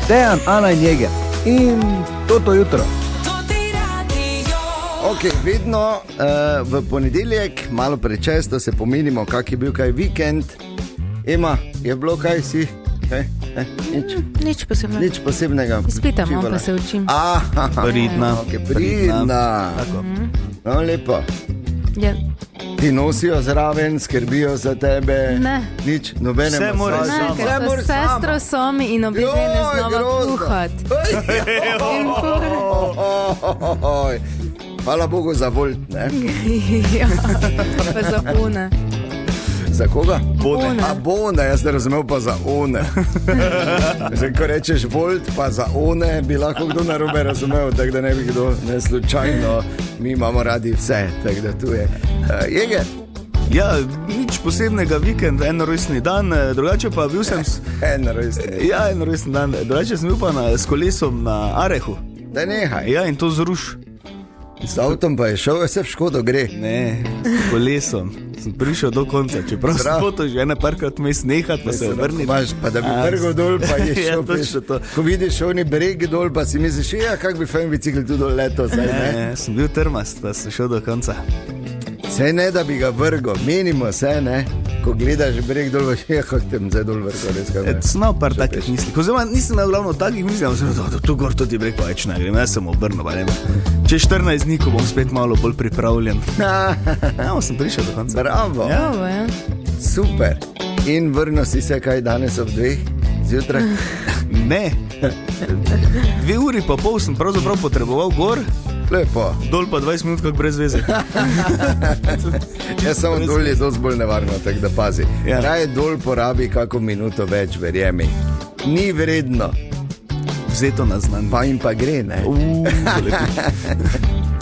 Dejan, Ana in Jeger. In to jutro. Ok, vedno v ponedeljek, malo prečesto se pomenimo, kak je bil kaj vikend. Ema, je bilo kaj si? Kaj? Nič posebnega. Nič posebnega. Izpitam, pa se učim. Pridna. Okay, pridna. No, lepo. Ja. Ti nosijo zraven, skrbijo za tebe. Ne. Nič, nobene masaže. Ne, ker so sestro somi in obidvene znova kuhati. Hvala Bogu za Volt, ne? Ja, pa za one. Za koga? Bone. Bone, jaz ne razumel pa za one. Zdaj, ko rečeš Volt pa za one, bi lahko kdo narobe razumel, tako da ne bi kdo ne slučajno. Mi imamo radi vse, tako da tu je. Jeger? Ja, nič posebnega, vikend, en rojstni dan, drugače pa bil sem... En rojstni dan, drugače sem bil pa s kolesom na Arehu. Da nehaj. Ja, in to z Ruš. Z avtom pa je šel, vse v škodo gre. Ne, s kolesom. Sem prišel do konca, čeprav sem to že ene parkrat mes nehat, pa se vrnil. Pa da bi vrgel dol, pa je šel. Ja, ko vidiš oni breg dol, pa si misliš, kak bi fajn bicikl tu dol leto. Ne, sem bil trmast, pa sem šel do konca. Sej ne, da bi ga vrgo, menimo se, ne? Ko gledaš breg dol, kako te zdaj dol vrgo. Snal par takih misli. Oziroma, nisem imel glavno takih misli, da tu gor to ti breg pa več ne grem, jaz sem obrnil, pa ne vem. Če 14 dni, ko bom spet malo bolj pripravljen. Ja, sem prišel do konca. Bravo. Ja. Super. In vrnil si se kaj danes ob 2 zjutraj? Ne. 2 uri pa pol sem pravzaprav potreboval gor. Lepo. Dol pa 20 minut, kak brez veze. Jaz samo dol je dosti bolj nevarno, tako da pazi. Ja. Raje dol porabi kako minuto več, verjemi. Ni vredno. Vzeto na znanje. Pa in pa gre, ne?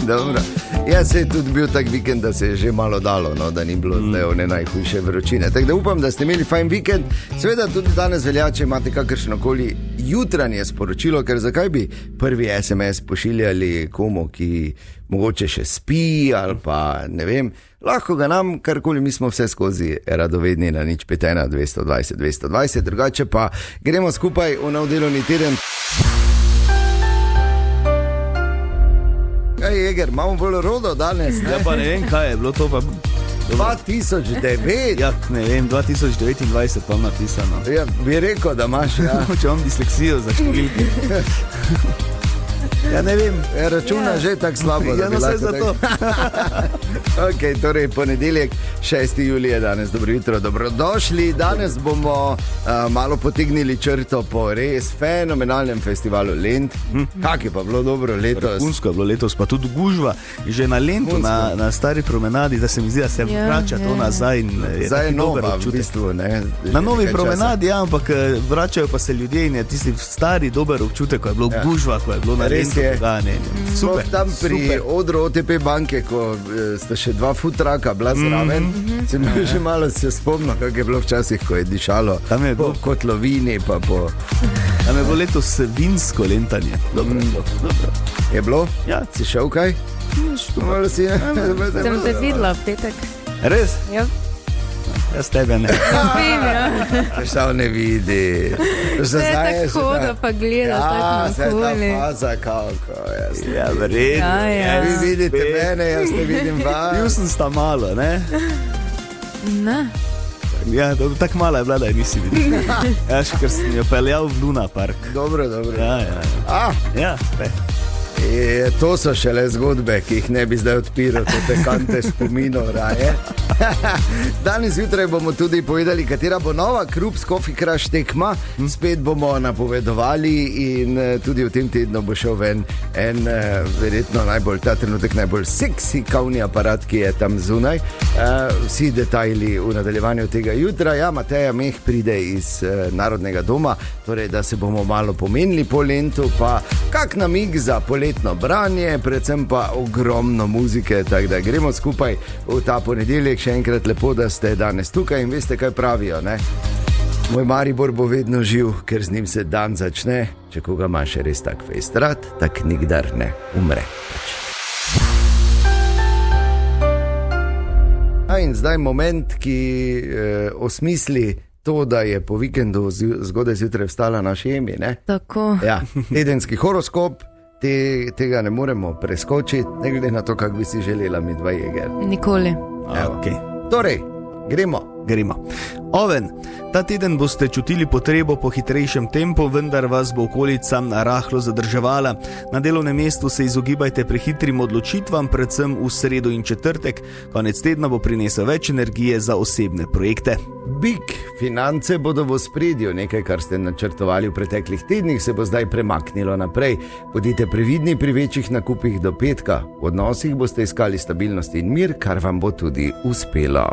Dobro. Jaz se je tudi bil tak vikend, da se je že malo dalo, no, da ni bilo zdaj one najhujše vročine. Tako da upam, da ste imeli fajn vikend. Seveda tudi danes velja, če imate kakršnokoli jutranje sporočilo, ker zakaj bi prvi SMS pošiljali komu, ki mogoče še spi ali pa ne vem. Lahko ga nam, karkoli, mi smo vse skozi radovedni na 051 220 220, drugače pa gremo skupaj v nov delovni teden. Kaj Jeger, imamo bolj rodo danes, ne? Ja, pa ne vem, kaj je bilo to pa... 2009? Ja, ne vem, 2029 pa napisano. Ja, bi rekel, da imaš, ja. Če imam disleksijo za številke. Ja, ne vem. Računa že tako slabo. Ja, no vse za to. Ok, torej ponedeljek, 6. julij je danes. Dobro jutro, dobrodošli. Danes bomo malo potegnili črto po res fenomenalnem festivalu Lent. Kak je pa bilo dobro letos? Vrhunsko je bilo letos, pa tudi gužva. Že na Lentu, na stari promenadi, da se mi zdi, da se vrača to nazaj. Zdaj je nova v bistvu, ne? Na novi promenadi, ja, ampak vračajo pa se ljudje in je tisti stari dober občutek, ko je bilo gužva, ko je bilo na Lentu. Super, tam pri odru OTP banke, ko sta še 2 futraka bila zraven, sem že malo se spomnil, kako je bilo včasih, ko je dišalo po kotlovini pa po... Tam je bilo letos vinsko lentanje. Dobro. Je bilo? Ja. Si šel kaj? Malo si, ne? Sem te videla v petek. Res? Ja. Jaz tebe ne. Vim, ja. Šal ne vidi. Vse tako hoda pa gleda, tako nakoli. Ja, vse ta faza, kako. Ja, vredno. Ja. Vi vidite mene, jaz ne vidim vas. Bil sem sta malo, ne? Ne. Ja, tako mala je bila, da je nisi videl. Ja, še ker sem jo peljal v Luna Park. Dobro. Ja. Ja, to so šele zgodbe, ki jih ne bi zdaj odpiral, te kante spominov raje. Danes zjutraj bomo tudi povedali, katera bo nova Krups Coffee Crush tekma. Spet bomo napovedovali in tudi v tem tednu bo šel ven en verjetno ta trenutek najbolj seksi kavni aparat, ki je tam zunaj. Vsi detajli v nadaljevanju tega jutra. Ja, Mateja Meh pride iz Narodnega doma, torej da se bomo malo pomenili po Lentu, pa kak namig za poletno branje, predvsem pa ogromno muzike, tako da gremo skupaj v ta ponedeljek. Še enkrat lepo, da ste danes tukaj in veste, kaj pravijo, ne? Moj Maribor bo vedno živ, ker z njim se dan začne. Če koga imaš res tak fejst rad, tak nikdar ne umre. In zdaj moment, ki osmisli to, da je po vikendu zgodaj zjutraj vstala naš Emi, ne? Tako. Ja, tedenski horoskop, tega ne moremo preskočiti, ne glede na to, kako bi si želela mi dva Jeger. Nikoli. Okay. Torej, gremo. Oven, ta teden boste čutili potrebo po hitrejšem tempu, vendar vas bo okolica rahlo zadrževala. Na delovnem mestu se izogibajte prehitrim odločitvam, predvsem v sredo in četrtek. Konec tedna bo prinesel več energije za osebne projekte. Bik, finance bodo v ospredju, nekaj, kar ste načrtovali v preteklih tednih, se bo zdaj premaknilo naprej. Bodite previdni pri večjih nakupih do petka. V odnosih boste iskali stabilnost in mir, kar vam bo tudi uspelo.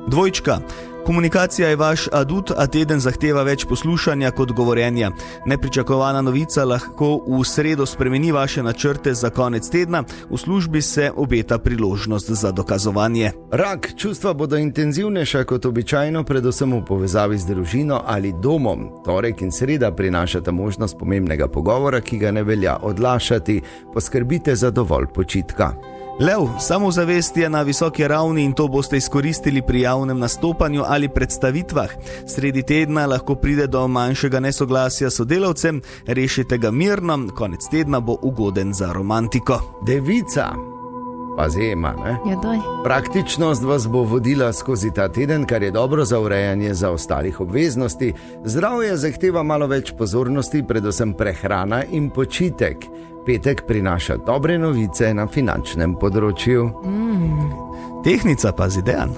Dvojčka. Komunikacija je vaš adut, a teden zahteva več poslušanja kot govorjenja. Nepričakovana novica lahko v sredo spremeni vaše načrte za konec tedna, v službi se obeta priložnost za dokazovanje. Rak, čustva bodo intenzivnejša kot običajno, predvsem v povezavi z družino ali domom. Torek in sreda prinašata možnost pomembnega pogovora, ki ga ne velja odlašati. Poskrbite za dovolj počitka. Lev, samozavest je na visoki ravni in to boste izkoristili pri javnem nastopanju ali predstavitvah. Sredi tedna lahko pride do manjšega nesoglasja s sodelavcem, rešite ga mirno, konec tedna bo ugoden za romantiko. Devica, pa zema, ne? Ja, daj. Praktičnost vas bo vodila skozi ta teden, kar je dobro za urejanje zaostalih obveznosti. Zdravje zahteva malo več pozornosti, predvsem prehrana in počitek. Petek prinaša dobre novice na finančnem področju. Tehnica pa zidejan.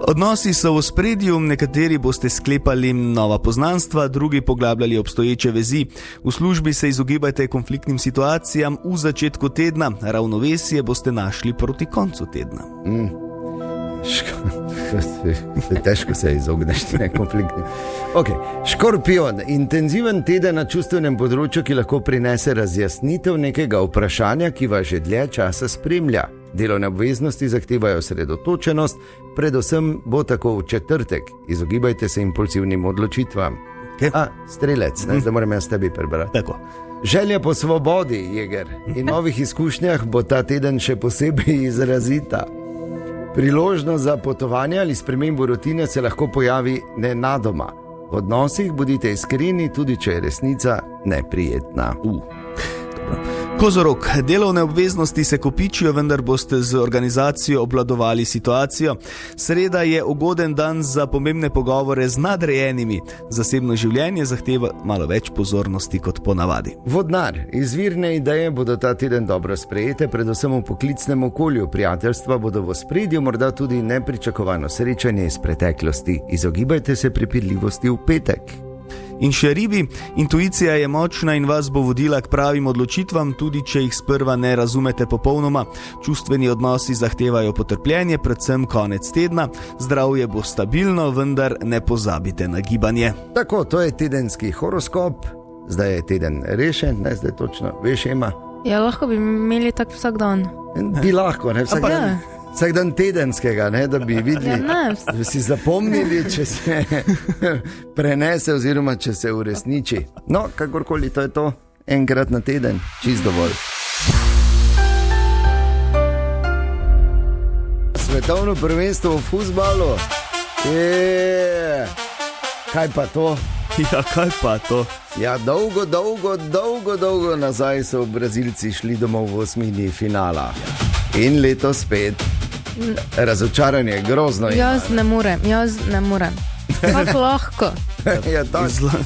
Odnosi so v ospredju, nekateri boste sklepali nova poznanstva, drugi poglabljali obstoječe vezi. V službi se izogibajte konfliktnim situacijam v začetku tedna, ravnovesje boste našli proti koncu tedna. Težko se izogneš konfliktom. Okay. Škorpion, intenziven teden na čustvenem področju, ki lahko prinese razjasnitev nekega vprašanja, ki vas že dlje časa spremlja. Delovne obveznosti zahtevajo osredotočenost, predvsem bo tako v četrtek. Izogibajte se impulzivnim odločitvam. Strelec, zdaj moram jaz tebi prebrati. Tako. Želja po svobodi, Jeger, in novih izkušnjah bo ta teden še posebej izrazita. Priložnost za potovanje ali spremembo rutine se lahko pojavi nenadoma. V odnosih bodite iskreni, tudi če je resnica neprijetna. Kozorog, delovne obveznosti se kopičijo, vendar boste z organizacijo obvladovali situacijo. Sreda je ugoden dan za pomembne pogovore z nadrejenimi. Zasebno življenje zahteva malo več pozornosti kot ponavadi. Vodnar, izvirne ideje bodo ta teden dobro sprejete, predvsem v poklicnem okolju. Prijateljstva bodo v ospredju, morda tudi nepričakovano srečanje iz preteklosti. Izogibajte se prepirljivosti v petek. In še ribi, intuicija je močna in vas bo vodila k pravim odločitvam, tudi če jih sprva ne razumete popolnoma. Čustveni odnosi zahtevajo potrpljenje, predvsem konec tedna. Zdravje bo stabilno, vendar ne pozabite na gibanje. Tako, to je tedenski horoskop. Zdaj je teden rešen, ne zdaj točno, veš, Ema? Ja, lahko bi imeli tak vsak dan. Bi lahko, ne vsak dan. Vsak dan tedenskega, ne, da bi videli, da bi si zapomnili, če se prenese oziroma če se uresniči. No, kakorkoli to je to, enkrat na teden, čist dovolj. Svetovno prvenstvo v fuzbalu. Kaj pa to? Ja, kaj pa to? Ja, dolgo nazaj so Brazilci šli domov v osmini finala. In letos spet. Razočaranje, grozno. Jaz ne morem. Kako lahko? Ja,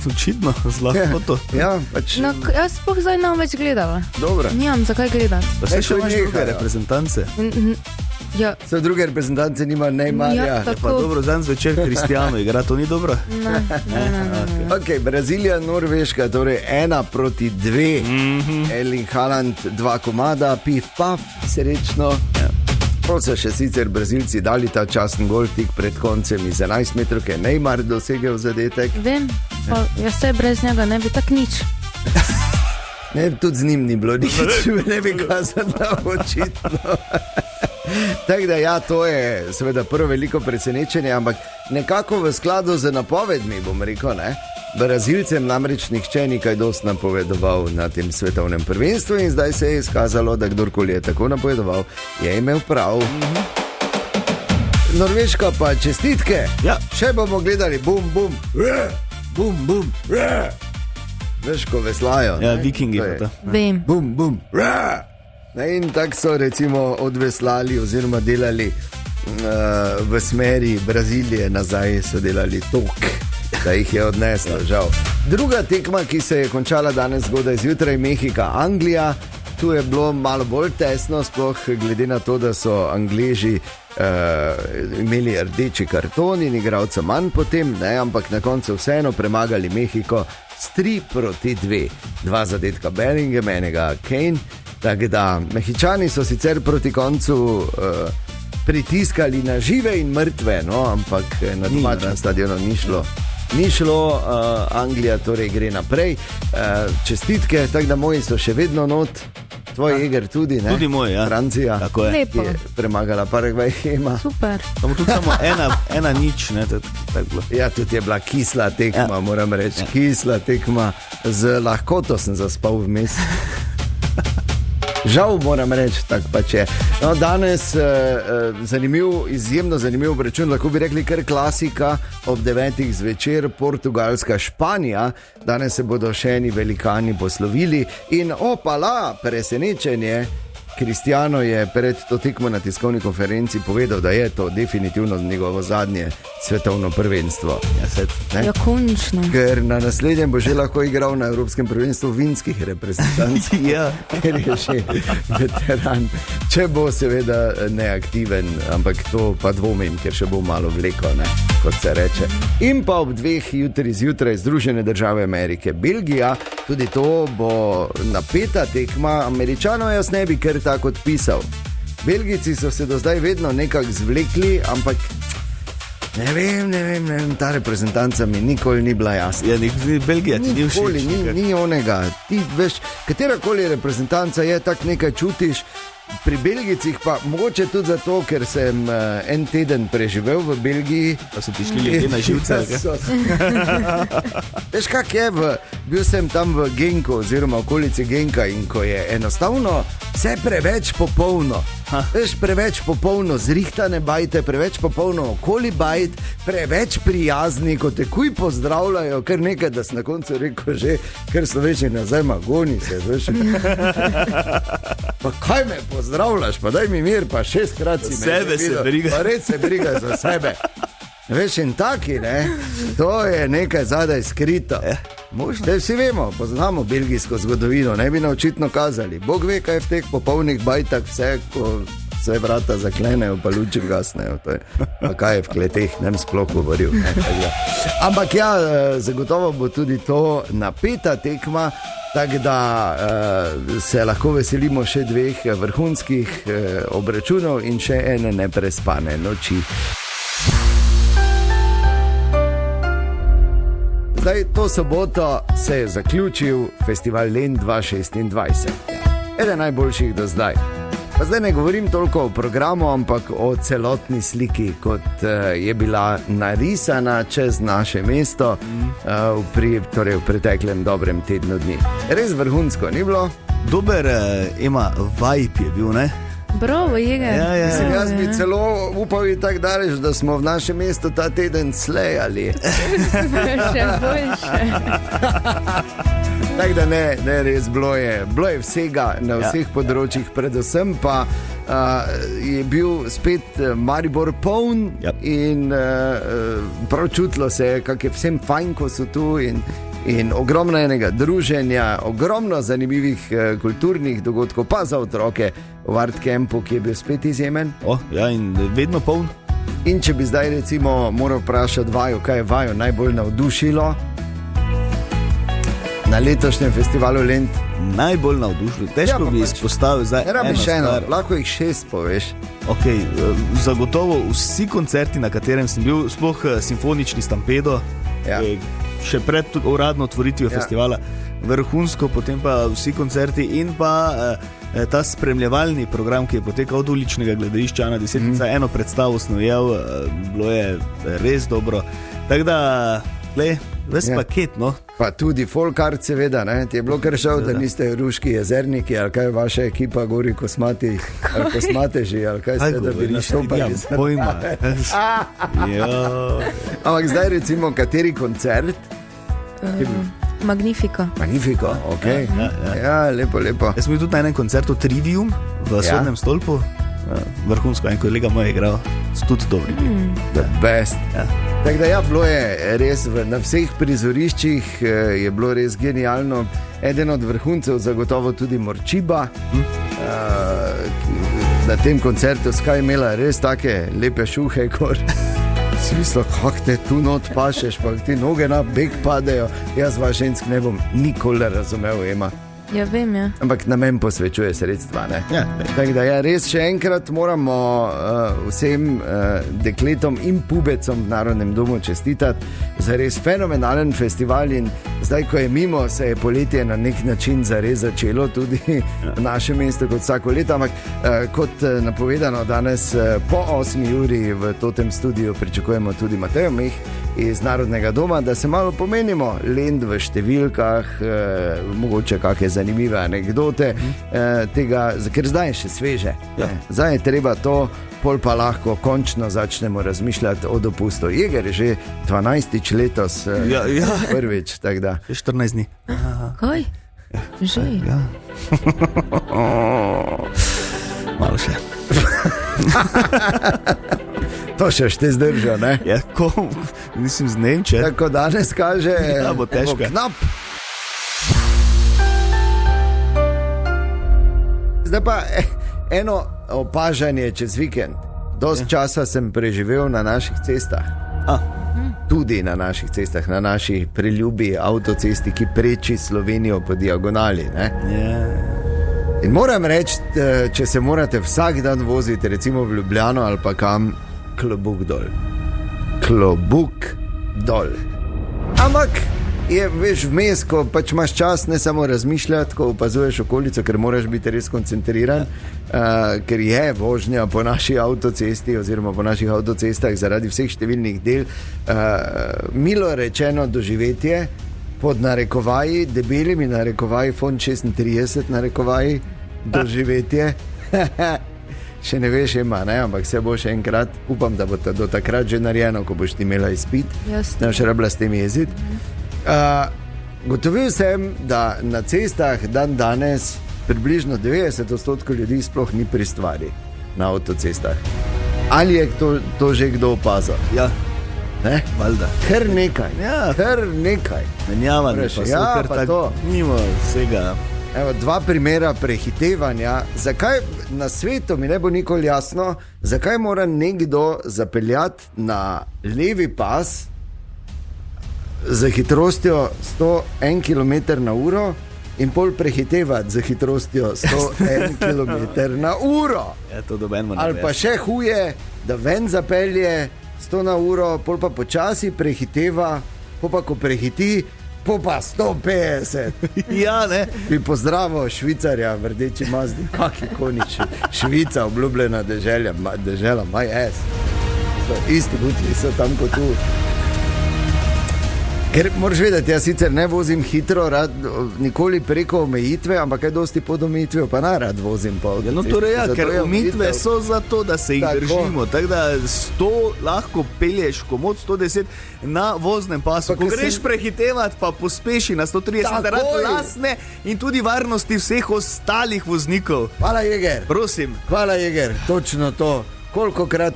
očitno, zlahko to. Ja, pač. No, jaz sploh zdaj ne bom več gledala. Dobro. Nimam zakaj gledati. Pa se še imaš druge reprezentance. Ja. So druge reprezentance nima Neymarja. Ja, pa dobro, dan zvečer Cristiano igra, to ni dobro? Ne. Ok, Brazilija, Norveška, torej 1-2. Erling Haaland, 2 komada, pif paf, srečno. Prav so še sicer Brazilci dali ta časten gol tik pred koncem iz 11 metrov, ki je Neymar dosegel zadetek. Vem, pa jaz se brez njega ne bi tak nič. Ne, tudi z njim ni bilo nič, ne bi kazala očitno. Tako da ja, to je seveda prvo veliko presenečenje, ampak nekako v skladu z napovedmi, bom rekel, ne? Brazilcem namreč nihče ni kaj dosti napovedoval na tem svetovnem prvenstvu in zdaj se je izkazalo, da kdorkoli je tako napovedoval, je imel prav. Norveška pa čestitke. Ja. Še bomo gledali, bum, bum, bum, bum. Veš, ko veslajo. Ja, ne? vikingi To je pa to. Vem. Bum, bum. In tako so recimo odveslali oziroma delali v smeri Brazilije nazaj, so delali tok, da jih je odneslo, žal. Druga tekma, ki se je končala danes zgodaj zjutraj, Mehika, Anglija. Tu je bilo malo bolj tesno, sploh glede na to, da so Angleži imeli rdeči karton in igralca manj potem, ne, ampak na koncu vseeno premagali Mehiko s 3-2. 2 zadetka Bellingham, enega Kane. Tako da Mehičani so sicer proti koncu pritiskali na žive in mrtve, no, ampak na domačem stadionu ni šlo, Anglija torej gre naprej. Čestitke, tako da moji so še vedno not. Tvoj Eger tudi, ne? Tudi moj, ja. Francija, Tako je. Lepo. je premagala Paragvaj. Super. Samo tudi samo ena nič, ne, tako bilo. Ja, tudi je bila kisla tekma, moram reči. Kisla tekma, z lahkoto sem zaspal vmes. Žal moram reči, tako pač je. No, danes zanimiv, izjemno zanimiv obračun, lahko bi rekli kar klasika, ob 9. zvečer, Portugalska, Španija. Danes se bodo še eni velikani poslovili in opala, presenečenje. Cristiano je pred to tekmo na tiskovni konferenci povedal, da je to definitivno njegovo zadnje svetovno prvenstvo. Ja, končno. Ker na naslednjem bo že lahko igral na Evropskem prvenstvu vinskih reprezentanc. Ja. Ker je že veteran. Če bo seveda neaktiven, ampak to pa dvomim, ker še bo malo vleko, ne, kot se reče. In pa ob 2 jutri zjutraj Združene države Amerike, Belgija, tudi to bo napeta tekma. Američanov jaz ne bi kar tako odpisal. Belgijci so se do zdaj vedno nekako zvlekli, ampak ne vem, ta reprezentanca mi nikoli ni bila jasna. Ja, Belgija ti ni Nikoli všeč. ni onega. Ti veš, katerakoli reprezentanca je, tak nekaj čutiš. Pri Belgijcih pa mogoče tudi zato, ker sem en teden preživel v Belgiji. Pa so ti šli ljudje na živce. Veš, kak je, bil sem tam v Genku oziroma okolici Genka in ko je enostavno vse preveč popolno. Veš, preveč popolno, zrihtane bajte, preveč popolno okoli bajt, preveč prijazni, ko te kuj pozdravljajo, kar nekaj, da si na koncu rekel že, ker sloveči nazaj magoni se, veš. Pa kaj me pozdravljaš, pa daj mi mir, pa 6-krat si me Sebe se briga. Pa res se briga za sebe. Veš, in taki, ne, to je nekaj zadaj skrito. Možno. Vsi vemo, poznamo belgijsko zgodovino, ne bi nam očitno kazali. Bog ve, kaj je v teh popolnih bajtah vse, ko se vrata zaklenejo, pa luči gasnejo. Pa kaj je v kleteh, ne bi sploh govoril. Ne, ampak ja, zagotovo bo tudi to napeta tekma, tako da se lahko veselimo še 2 vrhunskih obračunov in še ene neprespane noči. Zdaj, to soboto se je zaključil festival Lent 2026. Eden najboljših do zdaj. Pa zdaj ne govorim toliko o programu, ampak o celotni sliki, kot je bila narisana čez naše mesto v preteklem dobrem tednu dni. Res vrhunsko, ni bilo? Dober ima vibe je bil, ne? Bravo, Eger. Ja. Jaz bi celo upal tako daleč, da smo v našem mestu ta teden slejali. Še boljše. Tako da ne, res bilo je vsega na vseh področjih, predvsem pa je bil spet Maribor poln in prav čutilo se je, kak je vsem fajn, ko so tu in ogromno enega druženja, ogromno zanimivih kulturnih dogodkov, pa za otroke v Art Campu, ki je bil spet izjemen. Ja, in vedno poln. In če bi zdaj recimo moral vprašati vaju, kaj je vaju najbolj navdušilo na letošnjem festivalu Lent? Najbolj navdušilo, težko bi izpostavil zdaj eno stvar. Lahko jih 6 poveš. Okay, zagotovo vsi koncerti, na katerem sem bil, sploh simfonični Stampedo, še pred uradno otvoritvijo festivala, vrhunsko, potem pa vsi koncerti in pa ta spremljevalni program, ki je potekal od uličnega gledališča na 10. Eno predstavo snovjel, bilo je res dobro. Tako da ves paket, no. Pa tudi folkart, seveda, ne? Ti je bilo kar žal, da niste ruški jezerniki, ali kaj vaša ekipa gori kosmati, ali kosmateži, ali kaj ste, da bi nastopali. Pojma. Ampak zdaj recimo, kateri koncert? Magnifico. Magnifico, ok. Ja, lepo. Jaz sem bil tudi na enem koncertu Trivium v Sodnem stolpu. Vrhunsko, en kolega moj je igral, so tudi dobri. The best. Tako da ja, bilo je res, na vseh prizoriščih je bilo res genialno. Eden od vrhuncev zagotovo tudi Morčiba. Na tem koncertu Sky imela res take lepe šuhe, kot si mislil, kako te tu not pašeš, pa ti noge na beg padejo. Jaz vas žensk ne bom nikoli razumel, Ema. Ja, vem, ja. Ampak namen posvečuje sredstva, ne? Ja. Tako da ja, res še enkrat moramo vsem dekletom in pubecom v Narodnem domu čestitati za res fenomenalen festival in zdaj, ko je mimo, se je poletje na nek način zares začelo tudi v našem mestu kot vsako leto, ampak kot napovedano danes po 8. uri v Totem studiu pričakujemo tudi Matejo Meh iz Narodnega doma, da se malo pomenimo lend v številkah, mogoče kakšne zanimive anekdote tega, ker zdaj je še sveže. Zdaj je treba to, pol pa lahko končno začnemo razmišljati o dopustu. Jeger je že 12. letos prvič, tako da. 14 dni. Kaj? Že? Ja. Malo še. To še te zdrža, ne? Ja, mislim z Nemče. Tako danes kaže, ja, bo težko. Knap. Zdaj pa eno opažanje čez vikend. Dost časa sem preživel na naših cestah. Tudi na naših cestah, na naši preljubi avtocesti, ki preči Slovenijo po diagonali, ne? In moram reči, če se morate vsak dan voziti, recimo v Ljubljano ali pa kam, klobuk dol. Klobuk dol. Ampak je, veš, vmes, ko pač imaš čas ne samo razmišljati, ko opazuješ okolico, ker moraš biti res koncentriran, ker je vožnja po naši avtocesti oziroma po naših avtocestah zaradi vseh številnih del milo rečeno doživetje pod narekovaji, debelimi narekovaji, font 36 narekovaji, doživetje. Še ne veš, ima, ne? Ampak se bo še enkrat, upam, da bo do takrat že narejeno, ko boš ti imela izpit, ne boš rabila s tem jeziti. Gotovil sem, da na cestah dan danes približno 90% ljudi sploh ni pri stvari na avtocestah. Ali je to že kdo opazil? Ja. Ne? Valjda. Kar nekaj. Ja. Kar nekaj. Menjavanje pa so, ker tako nima vsega. Evo, 2 primera prehitevanja. Zakaj na svetu mi ne bo nikoli jasno, zakaj mora nekdo zapeljati na levi pas z hitrostjo 101 km/h in pol prehitevati z hitrostjo 101 km/h. Ja, to doben ali pa še huje, da ven zapelje 100 km/h, pol pa počasi prehiteva, pol pa ko prehiti, pol pa 150. Ja, ne. Bi pozdravil Švicarja v rdeči Mazdi. Kaki konič. Švica, obljubljena dežela, my ass. Isti butli so tam kot tu. Ker moraš vedeti, jaz sicer ne vozim hitro, nikoli preko omejitve, ampak kaj dosti pod omejitvijo, pa narad vozim. Ja, no torej ja, ker omejitve so zato, da se jih držimo, tako da 100 lahko pelješ komod 110 na voznem pasu. Ko greš prehitevati, pa pospeši na 130 zaradi lastne in tudi varnosti vseh ostalih voznikov. Hvala, Jeger. Prosim. Hvala, Jeger, točno to. Kolikokrat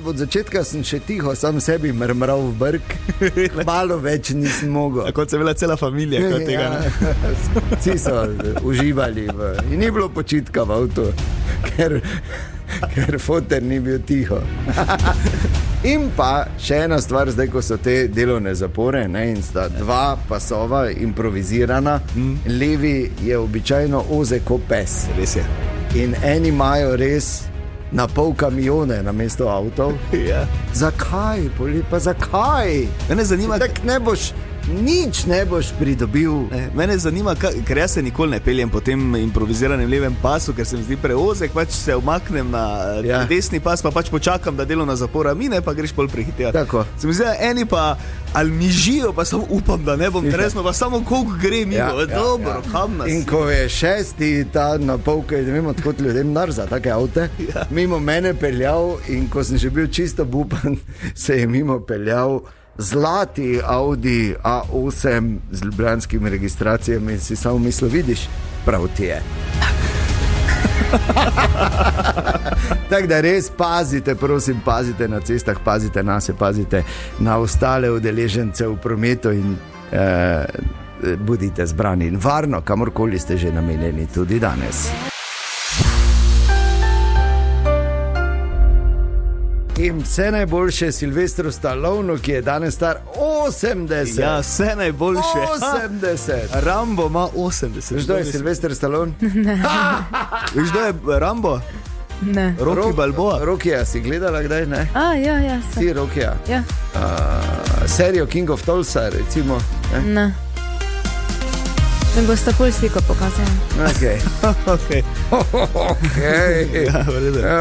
od začetka sem še tiho sam sebi mrmral v brk, malo več nisem mogel. Kot se je bila cela familija, kot tega. Ja. Vsi so uživali in ni bilo počitka v avtu, ker foter ni bil tiho. In pa še ena stvar, zdaj ko so te delovne zapore, ne, in sta 2 pasova improvizirana, levi je običajno ozek kot pes. Res je. In eni imajo res na pol kamione na mesto avtov. Ja. Zakaj? Pa zakaj? Mene zanima, tak ne boš nič ne boš pridobil. Mene zanima, ker jaz se nikoli ne peljem po tem improviziranem levem pasu, ker se mi zdi preozek, pač se umaknem na desni pas, pa pač počakam, da delovna zapora mine, pa greš pol prehitevati. Tako. Se mi zdi, eni pa ali mižijo, pa samo upam, da ne bom tresno, pa samo koliko gre mimo. Dobro, kam nas. In ko je 6. ta napolkaj, ne vem, odkot ljudem narza, take avte, mimo mene peljal in ko sem že bil čisto bupan, se je mimo peljal zlati Audi A8 z ljubljanskimi registracijami in si samo mislil, vidiš, prav ti je. Tako da res pazite, prosim, pazite na cestah, pazite na se, pazite na ostale udeležence v prometu in budite zbrani in varno, kamorkoli ste že namenjeni tudi danes. In vse najboljše Silvestru Stallonu, ki je danes star 80. Ja, vse najboljše. 80. Rambo ima 80. Veš, kdo je Silvester Stallone? Veš, kdo je Rambo? Ne. Rocky Balboa. Rockija si gledala kdaj, ne? Ja. Ti Rockija. Ja. Serijo King of Tulsa, recimo. Ne. Mi boste pol sliko pokazali. Okej.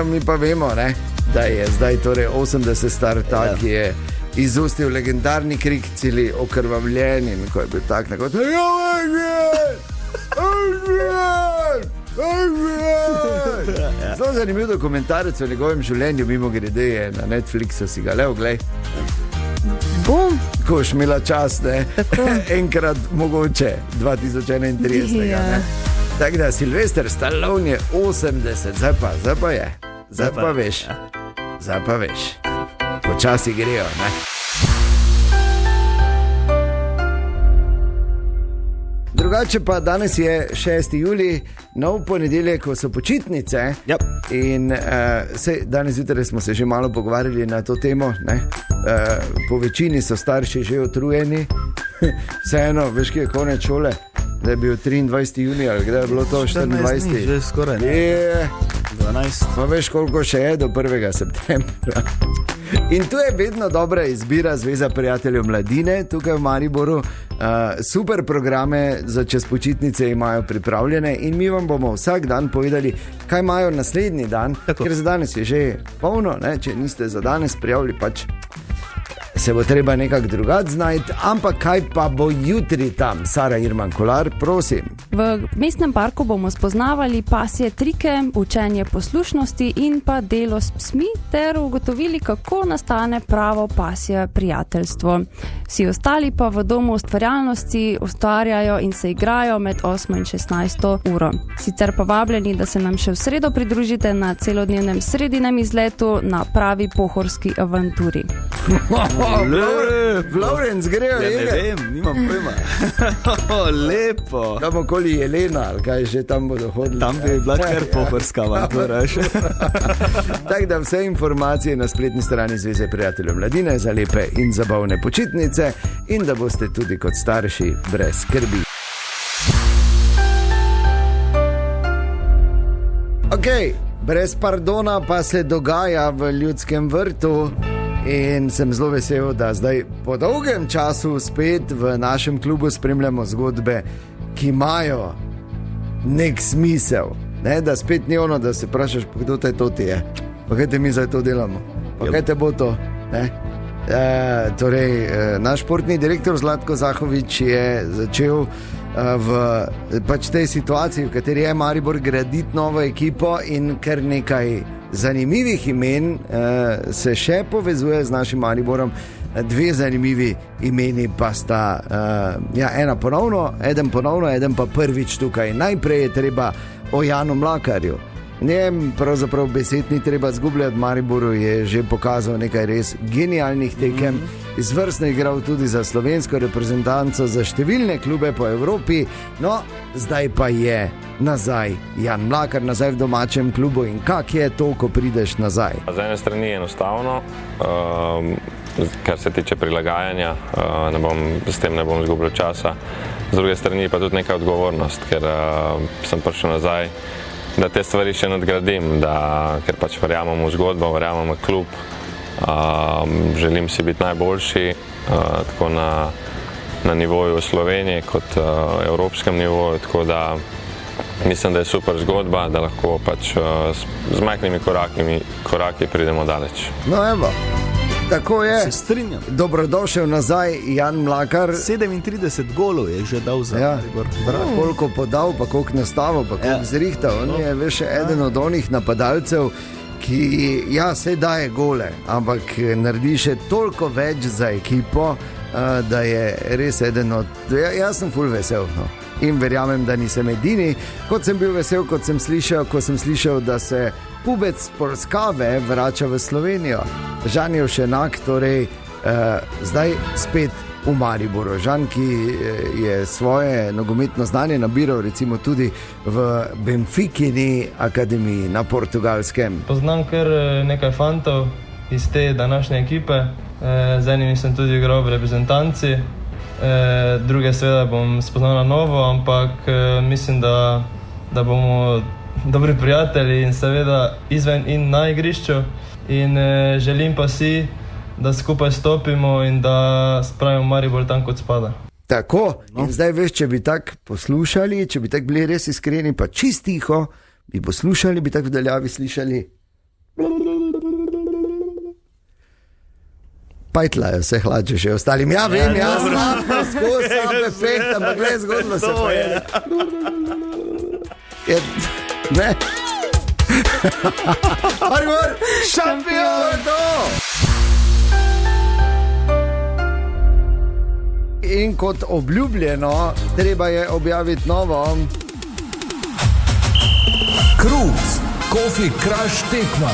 Mi pa vemo, ne, da je zdaj torej 80 star ta, ki je izustil legendarni krik celi okrvavljen in ko je bil tak nekot zelo zanimiv dokumentarec o njegovem življenju, mimo grede je na Netflixu, si ga le oglej. Bum. Ko boš imela čas, ne? Enkrat mogoče 2031. Ja. Tako da Silvester Stallone je 80, zdaj pa je. Zdaj pa veš. Počasi grejo, ne? Drugače pa danes je 6. julij, nov ponedeljek, ko so počitnice. Yep. In danes zjutraj smo se že malo pogovarjali na to temo, ne? Po večini so starši že utrujeni. Vseeno, veš, ki je konec šole, da je bil 23. junij ali kdaj je bilo to 24. Že skoraj ne. Je 12. Pa veš, koliko še je do 1. septembra. In tu je vedno dobra izbira Zveza prijateljev mladine tukaj v Mariboru. Super programe za čez počitnice imajo pripravljene in mi vam bomo vsak dan povedali, kaj imajo naslednji dan. Tako. Ker za danes je že polno, ne? Če niste za danes prijavili, pač se bo treba nekako drugače znajti, ampak kaj pa bo jutri tam? Sara Irman Kolar, prosim. V mestnem parku bomo spoznavali pasje trike, učenje poslušnosti in pa delo s psmi ter ugotovili, kako nastane pravo pasje prijateljstvo. Vsi ostali pa v domu ustvarjalnosti ustvarjajo in se igrajo med 8 in 16 uro. Sicer pa vabljeni, da se nam še v sredo pridružite na celodnevnem sredinem izletu na pravi pohorski avanturi. Florence grejo Ja, ne jegat. vem, nimam pojma. Lepo. Tam okoli Jelena, ali kaj že tam bodo hodili. Tam bi bila kar pohorska avantura. Tako da vse informacije na spletni strani Zveze prijateljev mladine za lepe in zabavne počitnice in da boste tudi kot starši brez skrbi. Ok, brez pardona pa se dogaja v Ljudskem vrtu. In sem zelo vesel, da zdaj po dolgem času spet v našem klubu spremljamo zgodbe, ki imajo nek smisel. Ne? Da spet ni ono, da se vprašaš, kdo te to ti je, pa kaj te mi zdaj to delamo, pa kaj te bo to. Naš športni direktor Zlatko Zahovič je začel v pač tej situaciji, v kateri je Maribor, graditi novo ekipo in kar nekaj zanimivih imen se še povezuje z našim Mariborom. Dve zanimivi imeni pa sta eden ponovno, eden pa prvič tukaj. Najprej je treba o Janu Mlakarju. Njem pravzaprav besed ni treba zgubljati. Mariboru je že pokazal nekaj res genialnih tekem, izvrstno igral tudi za slovensko reprezentanco, za številne klube po Evropi. No, zdaj pa je nazaj Jan Mlakar, nazaj v domačem klubu. In kak je to, ko prideš nazaj? Z ene strani je enostavno, kar se tiče prilagajanja, s tem ne bom izgubljal časa. Z druge strani pa tudi neka odgovornost, ker sem prišel nazaj, da te stvari še nadgradim, ker pač verjamem v zgodbo, verjamem v klub, želim si biti najboljši, tako na nivoju Slovenije kot evropskem nivoju, tako da mislim, da je super zgodba, da lahko pač z majhnimi koraki pridemo daleč. No evo, tako je. Se strinjam. Dobrodošel nazaj, Jan Mlakar. 37 golov je že dal za Maribor. Koliko podal, pa koliko nastavil, pa koliko zrihtal. On je veš eden od onih napadalcev, ki se daje gole, ampak naredi še toliko več za ekipo, da je res eden od... Jaz sem ful vesel, no. In verjamem, da nisem edini. Kot sem bil vesel, ko sem slišal, da se Pubec Polskave vrača v Slovenijo. Žan Jevšenak, torej zdaj spet v Mariboru. Žan, ki je svoje nogometno znanje nabiral recimo tudi v Benfikini akademiji na Portugalskem. Poznam kar nekaj fantov iz te današnje ekipe. Z enimi sem tudi igral v reprezentanci. Druge seveda bom spoznal na novo, ampak mislim, da bomo dobri prijatelji in seveda izven in na igrišču in želim pa si, da skupaj stopimo in da spravimo Maribor tam, kot spada. Tako, in zdaj veš, če bi tako poslušali, če bi tako bili res iskreni, pa čist tiho, bi poslušali, bi tako v daljavi slišali. Pajtlajo se hlače še ostalim. Ja, vem, skozi sam efekt, ampak gled, zgodilo se pa je. Ne? Maribor, šampion, to! In kot obljubljeno, treba je objaviti novo. Krups, Coffee Crush tekma.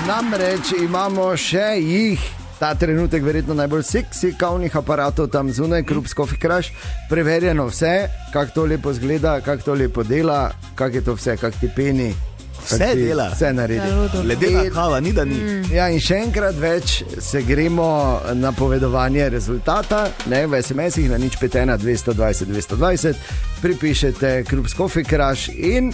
Namreč imamo še jih. Ta trenutek verjetno najbolj seksi kavnih aparatov tam zunaj, Krups Coffee Crush. Preverjeno vse, kako to lepo zgleda, kako to lepo dela, kako je to vse, kako ti peni. Vse dela. Vse naredi. Ledena kava, ni da ni. Ja, in še enkrat več se gremo na povedovanje rezultata. Ne, v SMS-ih na 051 220 220 pripišete Krups Coffee Crush in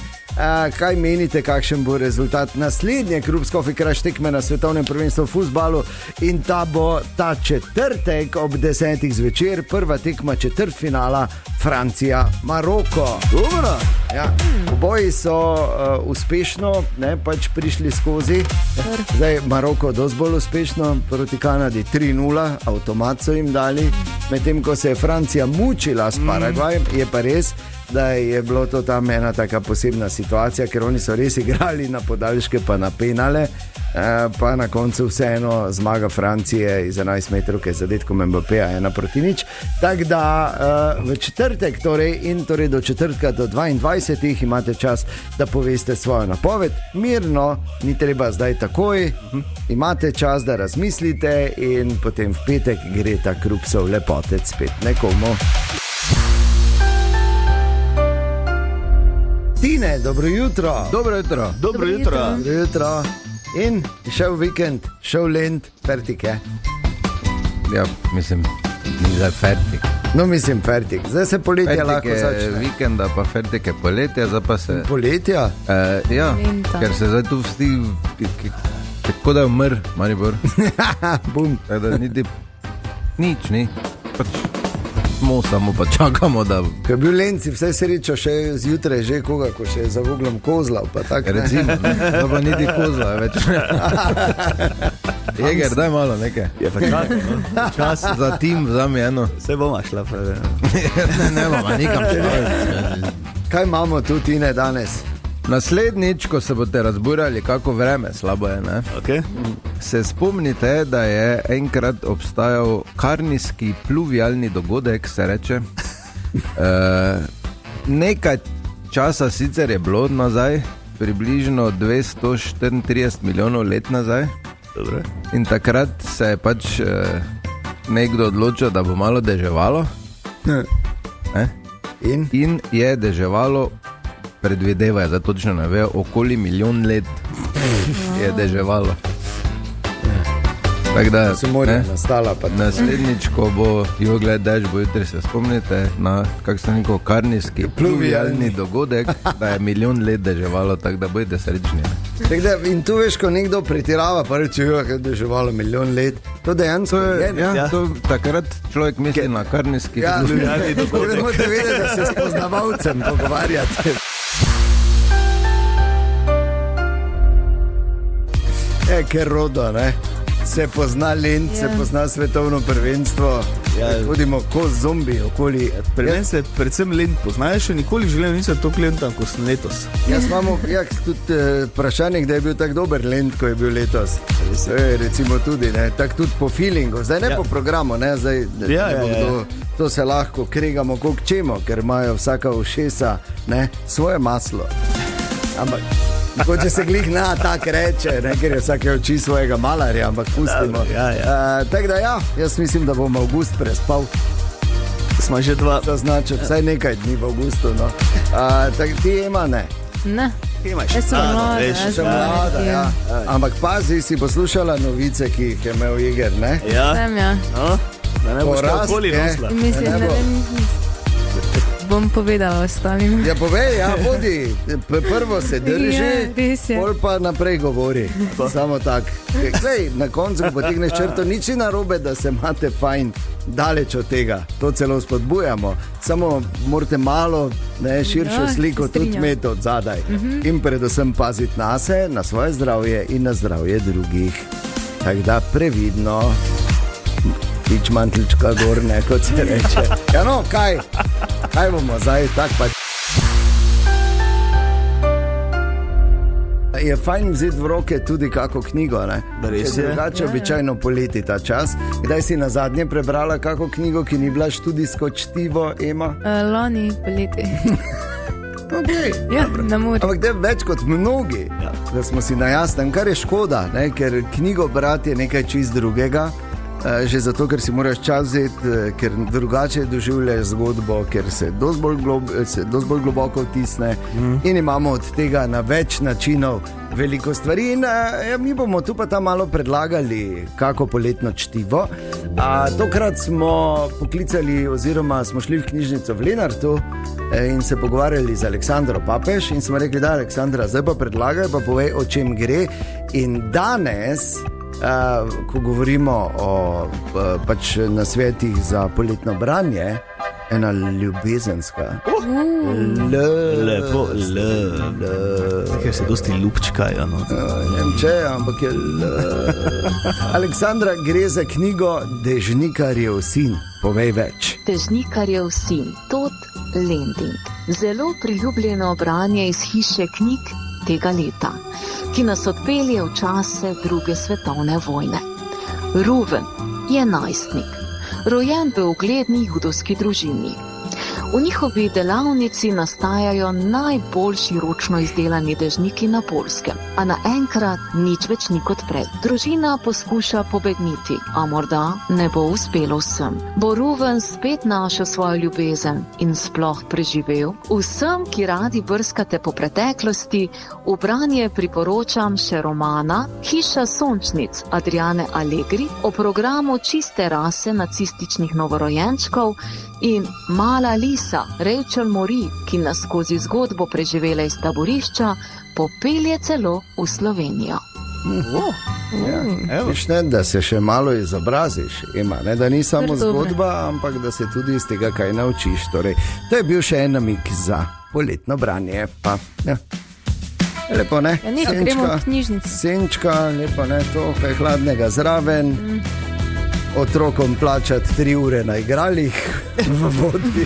kaj menite, kakšen bo rezultat naslednje Krups Coffee Crush tekme na svetovnem prvenstvu v fuzbalu, in ta bo ta četrtek ob 10. zvečer, prva tekma četrtfinala Francija-Maroko. Dobro. Ja. Oboji so uspešno pač prišli skozi. Zdaj Maroko dosti bolj uspešno, proti Kanadi 3-0, avtomat so jim dali, medtem ko se je Francija mučila s Paragvajem, je pa res, da je bilo to tam ena taka posebna situacija, ker oni so res igrali na podaljške pa na penale, pa na koncu vseeno zmaga Francije iz 11 metrovke z zadetkom Mbappéja 1-0. Tako da v četrtek torej do četrtka do 22 imate čas, da poveste svojo napoved. Mirno, ni treba zdaj takoj, imate čas, da razmislite in potem v petek gre ta Krupsov lepotec spet nekomu. Tine, dobro jutro. Dobro jutro. Dobro jutro. Dobro jutro. In šel vikend, šel lent, fertik je. Ja, mislim, ni zdaj fertik. No, mislim, fertik. Zdaj se poletje lahko začne. Fertik je vikenda, pa fertik je poletje, zdaj pa se... Poletja? Ja, ker se zdaj tu vsti, tako da je umr, Maribor. Bum. Tako da niti nič, ni. Pač smo samo pa čakamo, da... Ko je bil Lenci, vse srečo še zjutraj, že koga, ko še je za uglom kozlal, pa tako. Recimo, da pa niti kozla več. Jeger, daj malo nekaj. Je pa Čas za tim, vzami eno. Se bomo šla. Ne bomo, nikam. Kaj imamo tu, Tine, danes? Naslednjič, ko se boste razburjali, kako vreme slabo je, ne? Okay. Se spomnite, da je enkrat obstajal karnijski pluvialni dogodek, se reče. Nekaj časa sicer je bilo nazaj, približno 234 milijonov let nazaj. Dobre. In takrat se je pač nekdo odločil, da bo malo deževalo. In je deževalo, predvidevajo, da točno ne vejo, okoli milijon let je deževalo. Tak da, se mora nastala. Naslednjič, ko bo jugled dež, bo jutri se spomnite na, kako se neko karnijski pluvialni dogodek, da je milijon let deževalo, tako da bojte srečni. In tu veš, ko nekdo pretirava, pa reče, da je deževalo milijon let, to dejansko je. Ja, to takrat človek misli na karnijski pluvialni dogodek. Ne morate vedeti, da se s poznavalcem pogovarjate. Ker rodo, ne? Se pozna Lent, se pozna svetovno prvenstvo, hodimo kot zombi okoli. Pri meni se predvsem Lent poznajo, še nikoli želim nisem toliko Lenta, kot sem letos. Jaz imamo tudi vprašanje, da je bil tak dober Lent, ko je bil letos. Recimo tudi, ne, tak tudi po feelingu, zdaj ne po programu, ne, zdaj to se lahko kregamo koliko čemo, ker imajo vsaka ušesa, ne, svoje maslo. Ampak če se glih na tak reče, ne, ker je vsake oči svojega malarja, ampak pustimo. Tako da jaz mislim, da bom avgust prespal. Smo že dva. Zaznačil, vsaj nekaj dni v avgustu, no. Tako ti Ema, ne? Ne. Jaz sem mlada, Ampak pazi, si poslušala novice, ki jih je imel Iger, ne? Sem, ja. Da ne boš kakoli nosila. Mislim, da ne bom povedala ostalim. Ja, povej, vodi. Prvo se drži, pol pa naprej govori. Samo tak. Glej, na koncu potegneš črto, nič ni narobe, da se imate fajn, daleč od tega. To celo spodbujamo. Samo morate malo širšo sliko tudi imeti od zadaj. In predvsem paziti nase, na svoje zdravje in na zdravje drugih. Tako da previdno. Tič mantlička gor, ne, kot se reče. Ja no, kaj bomo zdaj, tak pač. Je fajn vzeti v roke tudi kako knjigo, ne? Res je. Drugače običajno poleti ta čas. Kdaj si nazadnje prebrala kako knjigo, ki ni bila študijsko čtivo, Ema? Lani poleti. Okay. Ja, na morju. Ampak da je več kot mnogi, da smo si na jasnem, kar je škoda, ne? Ker knjigo brati je nekaj čist drugega. Že zato, ker si moraš čas vzeti, ker drugače doživljaš zgodbo, ker se dosti bolj globoko vtisne in imamo od tega na več načinov veliko stvari. In mi bomo tu pa tam malo predlagali kako poletno čtivo. Tokrat smo poklicali oziroma smo šli v knjižnico v Lenartu in se pogovarjali z Aleksandro Papež in smo rekli, da Aleksandra, zdaj pa predlagaj, pa povej, o čem gre. In danes, ko govorimo o pač nasvetih za poletno branje, ena ljubezenska. Lepo, ker se dosti ljubčkajo. No. Ne vem če, ampak je Aleksandra, gre za knjigo Dežnikarjev sin. Povej več. Dežnikarjev sin, Todd Lending. Zelo priljubljeno branje iz hiše knjig tega leta, ki nas odpelje v čase druge svetovne vojne. Ruven je najstnik, rojen v ugledni judovski družini. V njihovi delavnici nastajajo najboljši ročno izdelani dežniki na Poljskem, a naenkrat nič več ni kot prej. Družina poskuša pobegniti, a morda ne bo uspelo vsem. Bo Ruven spet našel svojo ljubezen in sploh preživel? Vsem, ki radi brskate po preteklosti, v branje priporočam še romana Hiša sončnic Adriane Allegri o programu čiste rase nacističnih novorojenčkov in Mala Lisa Rachel Mori, ki nas skozi zgodbo preživele iz taborišča popelje celo v Slovenijo. Viš ne, da se še malo izobraziš, Ema, ne, da ni samo zgodba, ampak da se tudi iz tega kaj naučiš. Torej, to je bil še en namik za poletno branje. Pa, ja. Lepo, ne? Ja, nekaj gremo v knjižnici. Senčka, lepo, ne, to kaj hladnega zraven. Otrokom plačati 3 ure na igralih v vodi.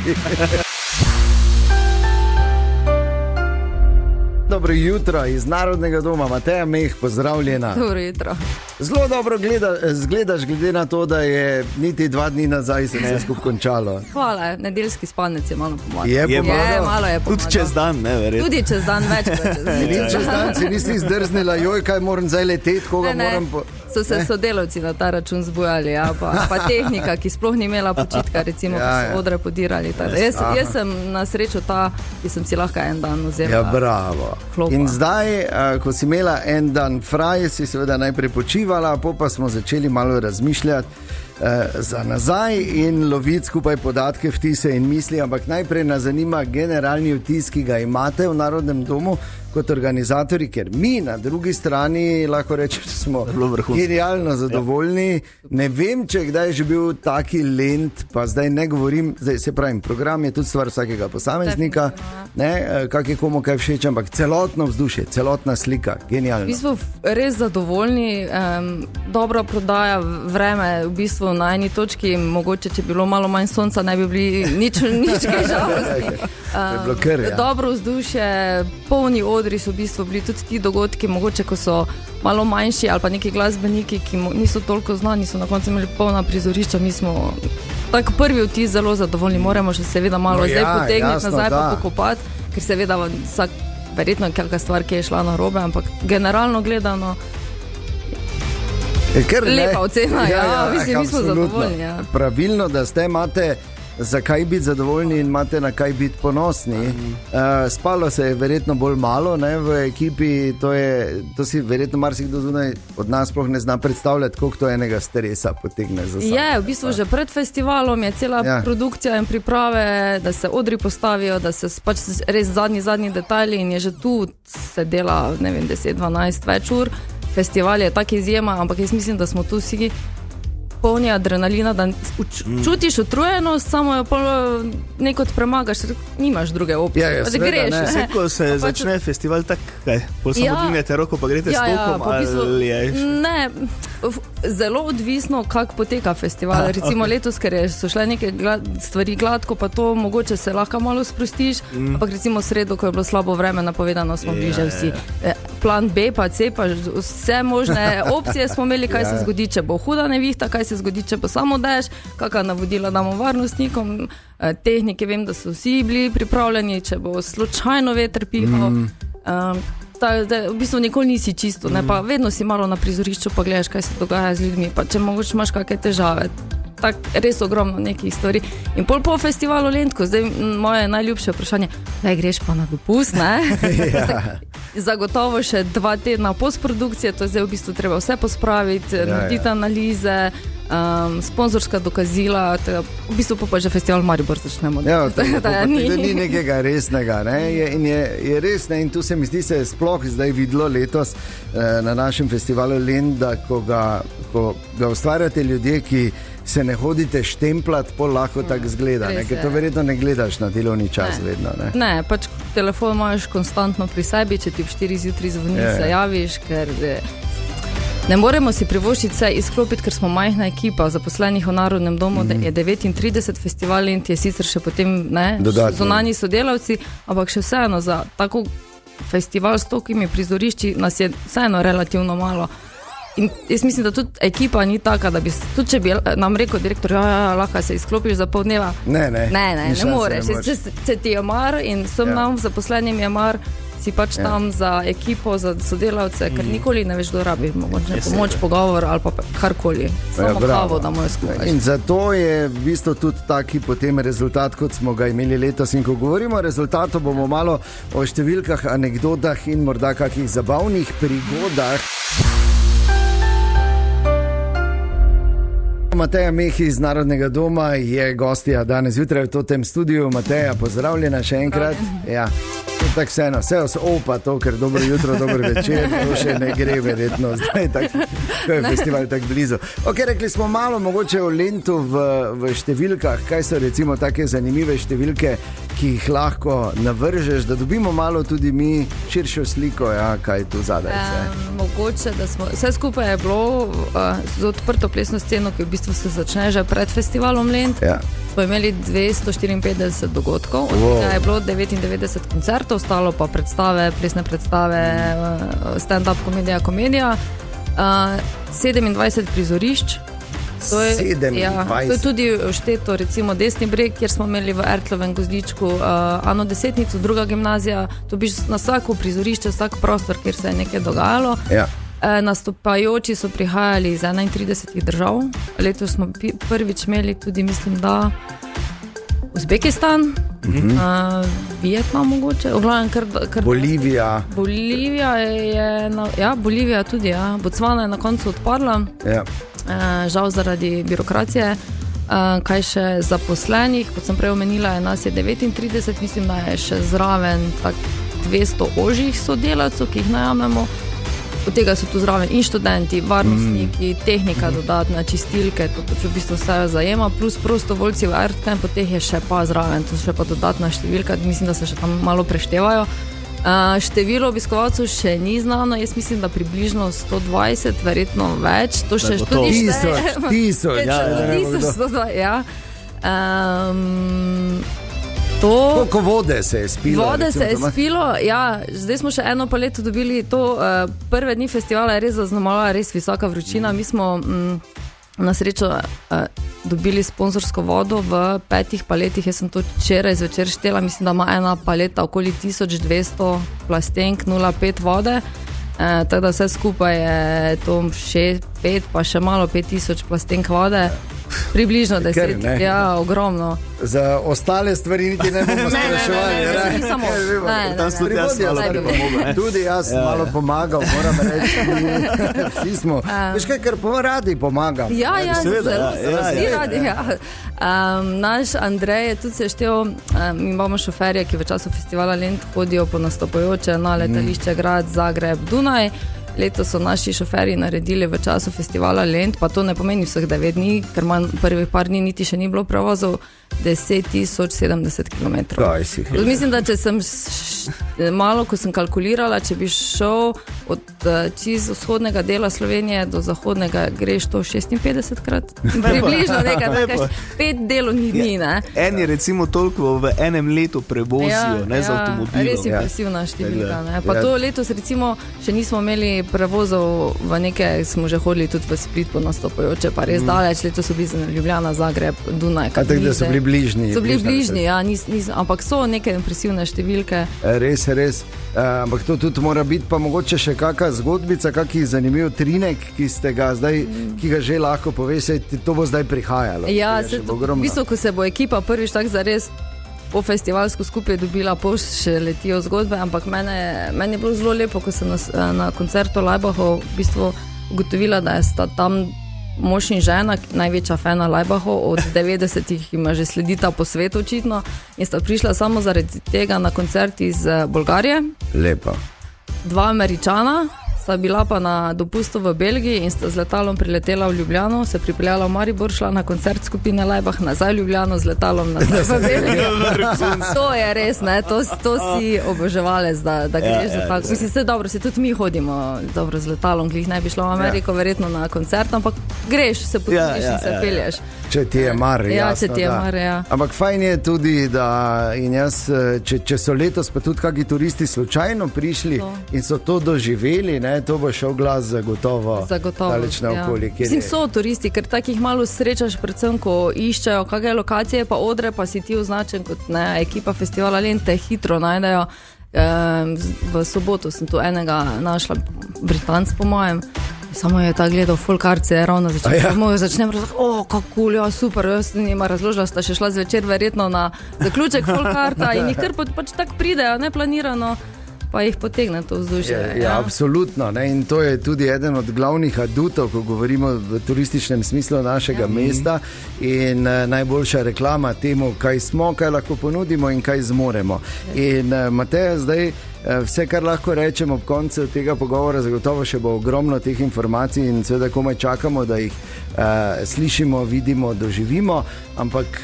Dobro jutro iz Narodnega doma, Mateja Meh, pozdravljena. Dobro jutro. Zelo dobro zgledaš, glede na to, da je niti 2 dni nazaj se vse skupaj končalo. Hvala, nedeljski spanec je malo pomagal. Je malo je pomagal. Tudi čez dan, ne, verjetno. Tudi čez dan več. Čez dan si nisi zdrznila, joj, kaj moram zdaj leteti, koga moram... So se sodelavci na ta račun zbujali, ja, pa tehnika, ki sploh ni imela počitka, recimo, ko so odre podirali. Jaz sem na srečo ta, ki sem si lahko en dan vzela. Ja, bravo. Klopa. In zdaj, ko si imela en dan fraj, si seveda najprej počivala, pa smo začeli malo razmišljati za nazaj in loviti skupaj podatke, vtise in misli, ampak najprej nas zanima generalni vtis, ki ga imate v Narodnem domu kot organizatori, ker mi na drugi strani lahko rečemo, da smo genialno zadovoljni. Ne vem, če kdaj je že bil taki lent, pa zdaj ne govorim, zdaj se pravim, program je tudi stvar vsakega posameznika, kak je komu kaj všeč, ampak celotno vzdušje, celotna slika, genialno. V bistvu res zadovoljni, dobra prodaja, vreme v bistvu na eni točki, mogoče, če bi bilo malo manj sonca, ne bi bili nič kaj žalosti. Dobro vzdušje, polni odri so v bistvu bili tudi ti dogodki, mogoče, ko so malo manjši ali pa neki glasbeniki, ki niso toliko znani, so na koncu imeli polna prizorišča, mi smo tako prvi vtis zelo zadovoljni, moramo še seveda malo zdaj potegniti nazaj pa pokopati, ker seveda verjetno je kakšna stvar, ki je šla na robe, ampak generalno gledano lepa ocena, mislim, mi smo zadovoljni. Ja. Pravilno, da ste imate za kaj biti zadovoljni in imate na kaj biti ponosni. Spalo se je verjetno bolj malo, ne, v ekipi, to si verjetno marsikdo zunaj od nas sploh ne zna predstavljati, koliko to enega stresa potegne za sabo. Je, v bistvu že pred festivalom je cela produkcija in priprave, da se odri postavijo, da se pač res zadnji detajli in je že tu se dela, ne vem, 10-12 več ur. Festival je tak izjema, ampak jaz mislim, da smo tu vsi polni adrenalina, da čutiš utrujenost, samo jo nekot premagaš, nimaš druge opcije. Da greš. Vse, ko se začne festival, tako kaj? Samo dvignete roko, pa greste s tokom, ali je? Ne, zelo odvisno, kako poteka festival. Recimo letos, ker so šle neke stvari gladko, pa to mogoče se lahko malo sprostiš, ampak recimo sredo, ko je bilo slabo vreme napovedano, smo bliže vsi. Plan B pa C, pa vse možne opcije smo imeli, kaj se zgodi, če bo huda nevihta, kaj se zgodi, če bo samo dež, kakšna navodila damo varnostnikom, tehnike, vem, da so vsi bili pripravljeni, če bo slučajno veter pihal. V bistvu nikoli nisi čisto, ne, pa vedno si malo na prizorišču, pa gledaš, kaj se dogaja z ljudmi, pa če mogoče imaš kakšne težave. Tako res ogromno nekih stvari. In po festivalu Lentko, zdaj moje najljubše vprašanje, da greš pa na dopust, ne? Zagotovo še 2 tedna postprodukcije, to je zdaj v bistvu treba vse pospraviti, narediti analize, sponzorska dokazila, v bistvu pa že festival Maribor začnemo. To ni nekega resnega, ne? In je res, ne? In tu se mi zdi, se je sploh zdaj videlo letos na našem festivalu Lent, da ko ga ustvarjate ljudje, ki se ne hodite štemplat, pol lahko tako zgleda, ker to verjetno ne gledaš na delovni čas vedno. Ne, pač telefon imaš konstantno pri sebi, če ti v 4 zjutraj zvoni, se javiš, ker ne moremo si privoščiti vse izklopiti, ker smo majhna ekipa zaposlenih v Narodnem domu, da je 39 festival Lent, je sicer še potem zunanji sodelavci, ampak še vseeno za tako festival s tokimi prizorišči nas je vseeno relativno malo. In jaz mislim, da tudi ekipa ni taka, da bi, tudi če bi nam rekel direktor, lahko se izklopiš za pol dneva. Ne moreš. Če ti je mar in vsem nam zaposlenim je mar, si pač tam za ekipo, za sodelavce, ker nikoli ne veš, kdo rabi pomoč, pogovor ali pa karkoli. Samo kavo, da mu je skupaj. In zato je v bistvu tudi taki potem rezultat, kot smo ga imeli letos. In ko govorimo o rezultatu, bomo malo o številkah, anekdotah in morda kakih zabavnih prigodah. Mateja Mehi iz Narodnega doma je gostja danes zjutraj v tem studiu. Mateja, pozdravljena še enkrat. Ja, tako vseeno, vse opa to, ker dobro jutro, dobro večer, to še ne gre verjetno zdaj, ko je festival tako blizu. Ok, rekli smo malo mogoče o Lentu v številkah, kaj so recimo take zanimive številke, ki jih lahko navržeš, da dobimo malo tudi mi širšo sliko, kaj tu zadaj. Mogoče, da smo, vse skupaj je bilo z odprto plesno sceno, ki v bistvu se začne že pred festivalom Lent. Smo imeli 254 dogodkov, od tega je bilo 99 koncertov, ostalo pa predstave, plesne predstave, stand-up komedija, 27 prizorišč. To je tudi šteto, recimo Desni breg, kjer smo imeli v Ertlovem gozdičku Ano Desetnico, druga gimnazija, to biš na vsako prizorišče, vsak prostor, kjer se je nekaj dogajalo. Nastopajoči so prihajali iz 31 držav. Letos smo prvič imeli tudi, mislim, da Uzbekistan, Vietnam mogoče, kar Bolivija. Bolivija tudi, ja. Botswana je na koncu odpadla, žal zaradi birokracije. Kaj še zaposlenih, kot sem prej omenila, nas je 39, mislim, da je še zraven tak 200 ožjih sodelavcev, ki jih najamemo. Od tega so tu zraven in študenti, varnostniki, tehnika dodatna, čistilke, to v bistvu vse zajema, plus prostovoljci v Airtime, potem je še pa zraven, to še pa dodatna številka, mislim, da se še tam malo preštevajo. Število obiskovalcev še ni znano, jaz mislim, da približno 120, verjetno več, to še tudi tisoč, ja. Koliko vode se je spilo? Vode se je spilo, ja, zdaj smo še eno paleto dobili, prve dni festivala je res zaznamovala res visoka vročina, mi smo na srečo dobili sponzorsko vodo v 5 paletih, jaz sem to včeraj zvečer štela, mislim, da ima ena paleta okoli 1200 plastenk, 0,5 vode, tako da vse skupaj je to 5 pa še malo 5000 plastenk vode. Približno 10, ja, ogromno. Za ostale stvari niti ne bomo spraševali. Tudi jaz sem malo pomagal, moram reči. Vsi smo. Veš kaj, ker radi pomagam. Ja, zelo vsi radi. Naš Andrej je tudi seštel, mi imamo šoferje, ki v času festivala Lent hodijo po nastopajoče na letališče Grad, Zagreb, Dunaj. Letos so naši šoferji naredili v času festivala Lent, pa to ne pomeni vseh 9 dni, ker prvih par dni niti še ni bilo prevozov, 10.070 km. Mislim, da če sem malo, ko sem kalkulirala, če bi šel od čez vzhodnega dela Slovenije do zahodnega, greš to 56 krat. Približno nekaj, 5 delovnih dni. Eni recimo toliko v enem letu prevozijo, z avtomobilom. Res impresivna številka. Pa to letos recimo še nismo imeli prevozov v nekaj, smo že hodili tudi v Split po nastopajoče, pa res daleč, letos so bili Ljubljana, Zagreb, Dunaj. Tako da so bili bližnji. So bili bližnji, ja, ampak so neke impresivne številke. Res. Ampak to tudi mora biti pa mogoče še kakšna zgodbica, kakšen zanimiv trinek, ki ga že lahko poveste, to bo zdaj prihajalo. Ja, v bistvu, ko se bo ekipa prvič tak zares po festivalsko skupaj dobila, še letijo zgodbe, ampak meni je bilo zelo lepo, ko sem na koncertu Laibachov v bistvu ugotovila, da sta tam mož in žena, največja fana Laibachov, od 90-ih ima že sledita po svetu očitno in sta prišla samo zaradi tega na koncert iz Bolgarije. Lepa. 2 Američana sta bila pa na dopustu v Belgiji in sta z letalom priletela v Ljubljano, se pripeljala v Maribor, šla na koncert skupine Laibach, nazaj v Ljubljano z letalom nazaj v Belgijo. To je res, ne, to si oboževalec, da greš za tako. Mislim, se dobro, se tudi mi hodimo dobro z letalom, glih ne bi šla v Ameriko, verjetno na koncert, ampak greš, se potrebiš in se pelješ. Če ti je mar, če ti je mar, ja. Ampak fajn je tudi, da in jaz, če so letos pa tudi kakšni turisti slučajno prišli in so to doživeli, ne, to bo šel glas zagotovo daleč naokoli. Mislim, so turisti, ker takih malo srečaš, predvsem, ko iščejo kakšne lokacije, pa odre, pa si ti označen kot ekipa festivala Lent, te hitro najdejo. V soboto sem tu enega našla, Britanc po mojem, samo je ta gledal folkarce, ravno začnem razložiti, kako ja, super, jaz nima razložila, sta še šla zvečer verjetno na zaključek folkarta in jih kar pač tak pridejo, neplanirano, pa jih potegne to vzdušje. Ja, absolutno, ne? In to je tudi eden od glavnih adutov, ko govorimo v turističnem smislu našega mesta in najboljša reklama temu, kaj smo, kaj lahko ponudimo in kaj zmoremo. In Mateja, zdaj vse, kar lahko rečemo ob koncu tega pogovora, zagotovo še bo ogromno teh informacij in seveda komaj čakamo, da jih slišimo, vidimo, doživimo, ampak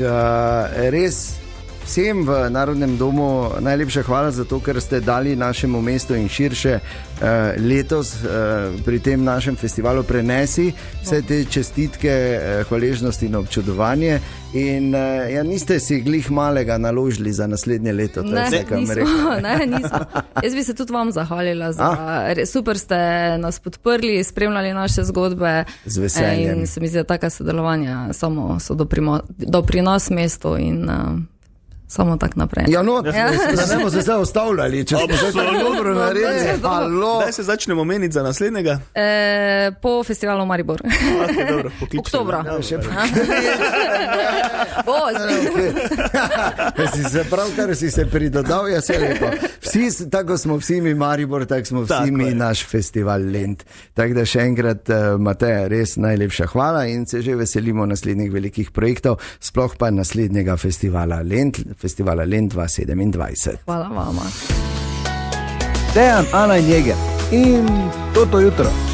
res vsem v Narodnem domu najlepša hvala za to, ker ste dali našemu mestu in širše letos pri tem našem festivalu prenesi vse te čestitke, hvaležnosti in občudovanje in niste si glih malega naložili za naslednje leto. Nismo. Jaz bi se tudi vam zahvalila super ste nas podprli, spremljali naše zgodbe z veseljem. In se mi zdi, da taka sodelovanja samo so doprinos mestu in samo tako naprej. Ja, no, da ne bomo se zdaj ustavljali, če smo se tako dobro naredili. Daj se začnemo meniti za naslednjega. Po festivalu Maribor. Okay, dobro, oktobra. Si se pravkar si se pridodal, jaz je lepo. Vsi, tako smo vsi mi Maribor, tako smo vsi mi naš festival Lent. Tako da še enkrat, Mateja, res najlepša hvala in se že veselimo naslednjih velikih projektov, sploh pa naslednjega festivala Lent 2027. Hvala vama. Dejan, Ana in Jeger in Toto jutro.